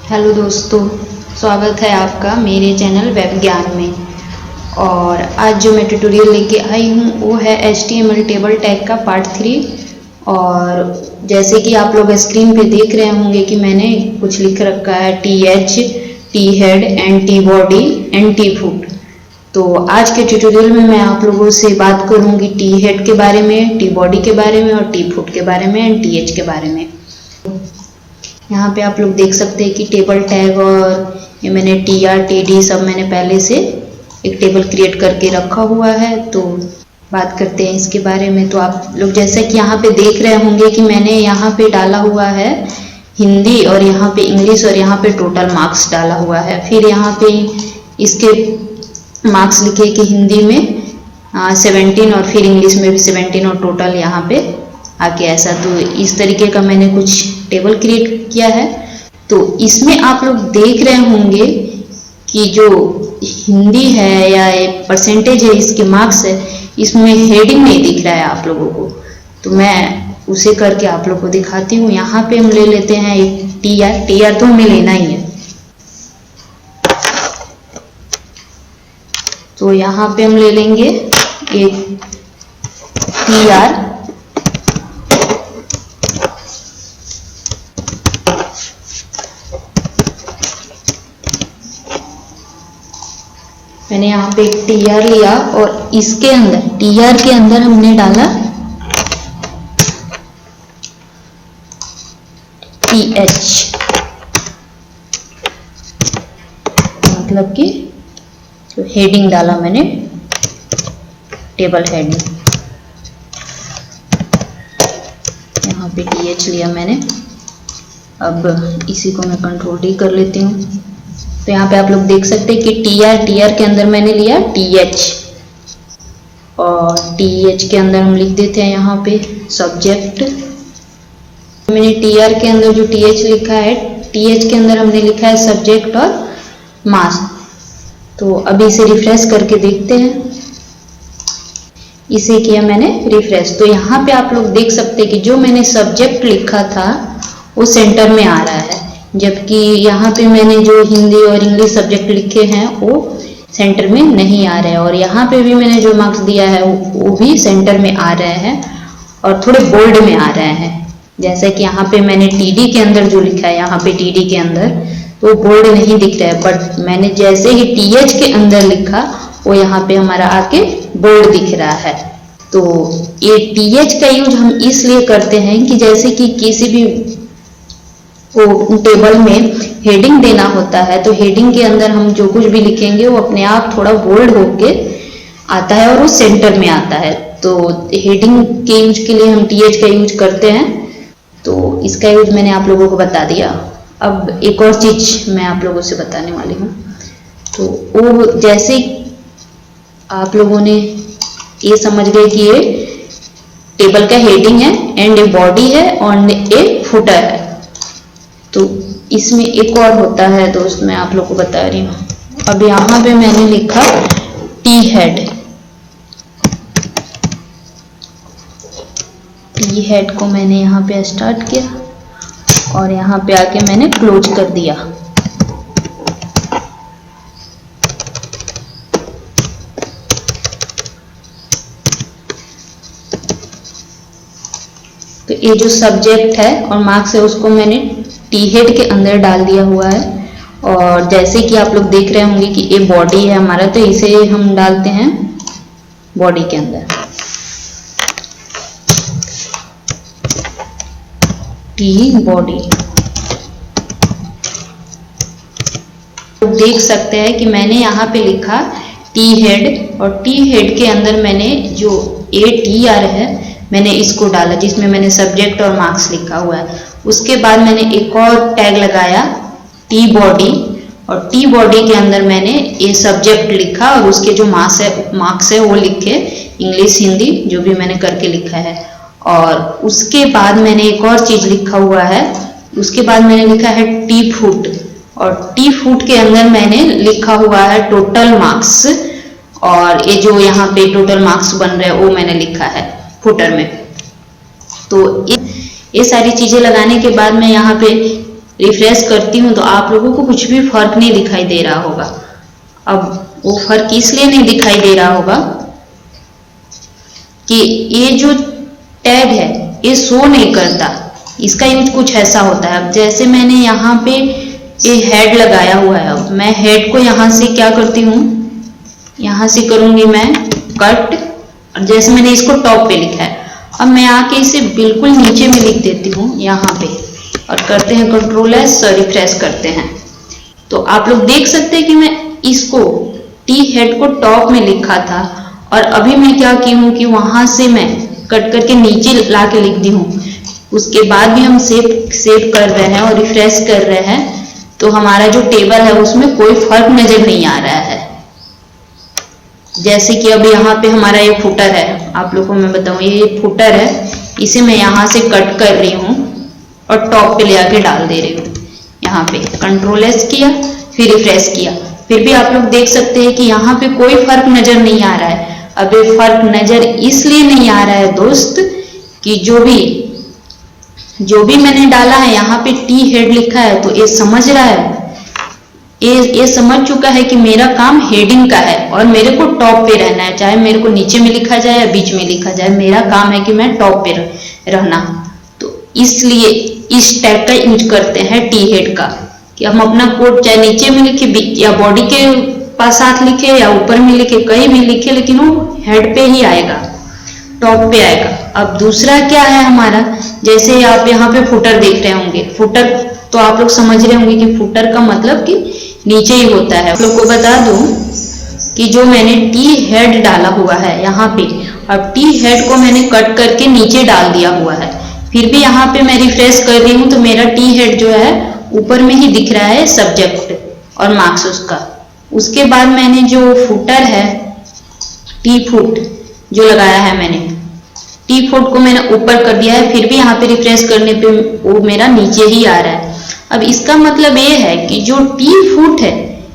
Hello दोस्तों, स्वागत है आपका मेरे चैनल वेब ज्ञान में। और आज जो मैं ट्यूटोरियल लेके आई हूँ वो है HTML टेबल टैग का पार्ट 3। और जैसे कि आप लोग स्क्रीन पे देख रहे होंगे कि मैंने कुछ लिख रखा है TH, T head and T body and T foot. तो आज के ट्यूटोरियल में मैं आप लोगों से बात करूँगी T हेड के बारे में, T बॉडी के बारे में और T फुट के बारे में एंड TH के बारे में। यहाँ पे आप लोग देख सकते हैं कि टेबल टैग और ये मैंने TR TD सब मैंने पहले से एक टेबल क्रिएट करके रखा हुआ है। तो बात करते हैं इसके बारे में। तो आप लोग जैसा कि यहाँ पे देख रहे होंगे कि मैंने यहाँ पे डाला हुआ है हिंदी और यहाँ पे इंग्लिश और यहाँ पे टोटल मार्क्स डाला हुआ है। फिर यहाँ पे इसके मार्क्स लिखे कि हिंदी में 17 और फिर इंग्लिश में भी 17 और टोटल यहाँ पे आके ऐसा। तो इस तरीके का मैंने कुछ टेबल क्रिएट किया है। तो इसमें आप लोग देख रहे होंगे कि जो हिंदी है या परसेंटेज है, इसके मार्क्स है, इसमें हेडिंग नहीं दिख रहा है आप लोगों को। तो मैं उसे करके आप लोगों को दिखाती हूँ। यहाँ पे हम ले लेते हैं एक TR तो हमें लेना ही है। तो यहाँ पे हम ले लेंगे एक TR मैंने यहाँ पे एक TR लिया और इसके अंदर TR के अंदर हमने डाला TH, मतलब कि जो हेडिंग डाला मैंने, टेबल हेडिंग। यहाँ पे TH लिया मैंने। अब इसी को मैं कंट्रोल D कर लेती हूँ। तो यहाँ पे आप लोग देख सकते हैं कि TR के अंदर मैंने लिया TH और TH के अंदर हम लिख देते हैं यहाँ पे सब्जेक्ट। मैंने TR के अंदर जो TH लिखा है, TH के अंदर हमने लिखा है सब्जेक्ट और मास। तो अभी इसे रिफ्रेश करके देखते हैं। इसे किया मैंने रिफ्रेश। तो यहाँ पे आप लोग देख सकते हैं कि जो मैंने सब्जेक्ट लिखा था वो सेंटर में आ रहा है, जबकि यहाँ पे मैंने जो हिंदी और इंग्लिश सब्जेक्ट लिखे हैं वो सेंटर में नहीं आ रहे हैं। और यहाँ पे भी मैंने जो मार्क्स दिया है वो भी सेंटर में आ रहे हैं और थोड़े बोल्ड में आ रहे हैं। जैसे कि यहाँ पे मैंने TD के अंदर जो लिखा है, यहाँ पे TD के अंदर तो बोल्ड नहीं दिख रहा है, बट मैंने जैसे ही TH के अंदर लिखा वो यहाँ पे हमारा आके बोल्ड दिख रहा है। तो ये TH का यूज हम इसलिए करते हैं कि जैसे कि किसी भी वो टेबल में हेडिंग देना होता है, तो हेडिंग के अंदर हम जो कुछ भी लिखेंगे वो अपने आप थोड़ा बोल्ड होके आता है और वो सेंटर में आता है। तो हेडिंग के यूज के लिए हम TH का यूज करते हैं। तो इसका यूज मैंने आप लोगों को बता दिया। अब एक और चीज मैं आप लोगों से बताने वाली हूँ। तो वो जैसे आप लोगों ने ये समझ गए कि ये टेबल का हेडिंग है एंड ए बॉडी है और ए फुटर है। तो इसमें एक और होता है दोस्त, मैं आप लोग को बता रही हूँ। अब यहाँ पे मैंने लिखा T हेड को मैंने यहाँ पे स्टार्ट किया और यहाँ पे आके मैंने क्लोज कर दिया। तो ये जो सब्जेक्ट है और मार्क्स है उसको मैंने T हेड के अंदर डाल दिया हुआ है। और जैसे कि आप लोग देख रहे होंगे कि ये बॉडी है हमारा, तो इसे हम डालते हैं बॉडी के अंदर। T बॉडी देख सकते हैं कि मैंने यहाँ पे लिखा T हेड और T हेड के अंदर मैंने जो ATR है मैंने इसको डाला, जिसमें मैंने सब्जेक्ट और मार्क्स लिखा हुआ है। उसके बाद मैंने एक और टैग लगाया T बॉडी और T बॉडी के अंदर मैंने ये सब्जेक्ट लिखा और उसके जो मार्क्स है वो लिखे, इंग्लिश हिंदी जो भी मैंने करके लिखा है। और उसके बाद मैंने एक और चीज लिखा हुआ है, उसके बाद मैंने लिखा है T फुट और T फुट के अंदर मैंने लिखा हुआ है टोटल मार्क्स। और ये जो यहाँ पे टोटल मार्क्स बन रहे हैं वो मैंने लिखा है फुटर में। तो ये सारी चीजें लगाने के बाद मैं यहाँ पे रिफ्रेश करती हूँ तो आप लोगों को कुछ भी फर्क नहीं दिखाई दे रहा होगा। अब वो फर्क इसलिए नहीं दिखाई दे रहा होगा कि ये जो टैग है ये शो नहीं करता, इसका यूज कुछ ऐसा होता है। अब जैसे मैंने यहाँ पे ये हेड लगाया हुआ है, अब मैं हेड को यहाँ से क्या करती हूँ, यहाँ से करूंगी मैं कट, और जैसे मैंने इसको टॉप पे लिखा है, अब मैं आके इसे बिल्कुल नीचे में लिख देती हूँ यहाँ पे, और करते हैं कंट्रोल एस, रिफ्रेश करते हैं। तो आप लोग देख सकते हैं कि मैं इसको टी हेड को टॉप में लिखा था, और अभी मैं क्या की हूँ कि वहां से मैं कट करके नीचे ला के लिख दी हूँ। उसके बाद भी हम सेव कर रहे हैं और रिफ्रेश कर रहे हैं, तो हमारा जो टेबल है उसमें कोई फर्क नजर नहीं आ रहा है। जैसे कि अब यहाँ पे हमारा ये फुटर है, आप लोगों को मैं बताऊं ये फुटर है, इसे मैं यहाँ से कट कर रही हूँ और टॉप पे ले आके डाल दे रही हूँ। यहाँ पे कंट्रोल एस किया, फिर रिफ्रेश किया, फिर भी आप लोग देख सकते हैं कि यहाँ पे कोई फर्क नजर नहीं आ रहा है। अब ये फर्क नजर इसलिए नहीं आ रहा है दोस्त कि जो भी मैंने डाला है यहाँ पे टी हेड लिखा है, तो ये समझ रहा है, ये समझ चुका है कि मेरा काम हेडिंग का है और मेरे को टॉप पे रहना है, चाहे मेरे को नीचे में लिखा जाए या बीच में लिखा जाए, मेरा काम है कि मैं टॉप पे रहना। तो इसलिए इस टैग का यूज करते हैं टी हेड का, कि हम अपना कोड चाहे नीचे में लिखे या बॉडी के पास साथ लिखे या ऊपर में लिखे, कहीं भी लिखे, लेकिन वो हेड पे ही आएगा, टॉप पे आएगा। अब दूसरा क्या है हमारा, जैसे आप यहाँ पे फुटर देख रहे होंगे, फुटर तो आप लोग समझ रहे होंगे कि फुटर का मतलब कि नीचे ही होता है। आप लोग को बता दूं कि जो मैंने टी हेड डाला हुआ है यहाँ पे, अब टी हेड को मैंने कट करके नीचे डाल दिया हुआ है, फिर भी यहाँ पे मैं रिफ्रेश कर रही हूँ तो मेरा टी हेड जो है ऊपर में ही दिख रहा है, सब्जेक्ट और मार्क्स उसका। उसके बाद मैंने जो फुटर है टी फुट जो लगाया है, मैंने टी फुट को मैंने ऊपर कर दिया है, फिर भी यहाँ पे रिफ्रेश करने पे वो मेरा नीचे ही आ रहा है। अब इसका मतलब ये है कि जो टी फुट है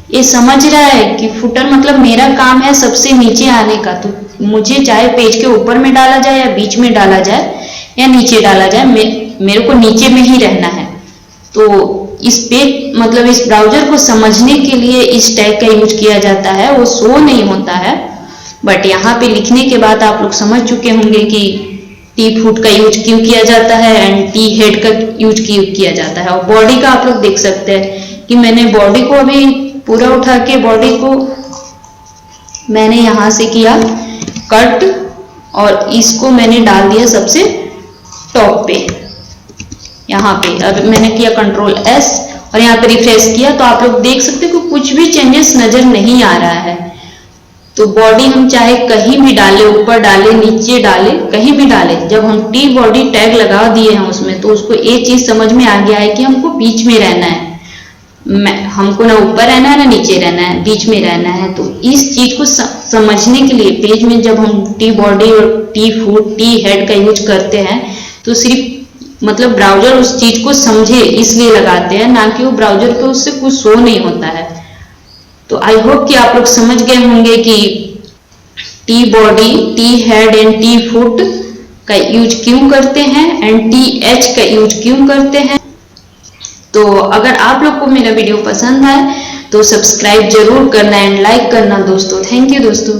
ये समझ रहा है कि फुटर मतलब मेरा काम है सबसे नीचे आने का, तो मुझे चाहे पेज के ऊपर में डाला जाए या बीच में डाला जाए या नीचे डाला जाए, मेरे को नीचे में ही रहना है। तो इस पेज मतलब इस ब्राउजर को समझने के लिए इस टैग का यूज किया जाता है, वो शो नहीं होता है, बट यहाँ पे लिखने के बाद आप लोग समझ चुके होंगे कि टी फुट का यूज क्यों किया जाता है एंड टी हेड का यूज क्यों किया जाता है। और बॉडी का आप लोग देख सकते हैं कि मैंने बॉडी को अभी पूरा उठा के बॉडी को मैंने यहाँ से किया कट, और इसको मैंने डाल दिया सबसे टॉप पे यहाँ पे। अब मैंने किया कंट्रोल एस और यहाँ पे रिफ्रेश किया, तो आप लोग देख सकते हो कि कुछ भी चेंजेस नजर नहीं आ रहा है। तो बॉडी हम चाहे कहीं भी डाले, ऊपर डाले, नीचे डाले, कहीं भी डाले, जब हम टी बॉडी टैग लगा दिए हैं उसमें, तो उसको एक चीज समझ में आ गया है कि हमको बीच में रहना है, हमको ना ऊपर रहना है ना नीचे रहना है, बीच में रहना है। तो इस चीज को समझने के लिए पेज में जब हम टी बॉडी और टी फुट टी हेड का यूज करते हैं, तो सिर्फ मतलब ब्राउजर उस चीज को समझे इसलिए लगाते हैं, ना कि वो ब्राउजर पे उससे कुछ शो नहीं होता है। तो आई होप कि आप लोग समझ गए होंगे कि T body, T head and T foot का यूज क्यों करते हैं एंड टी एच का यूज क्यों करते हैं। तो अगर आप लोग को मेरा वीडियो पसंद आए तो सब्सक्राइब जरूर करना एंड लाइक करना दोस्तों। थैंक यू दोस्तों।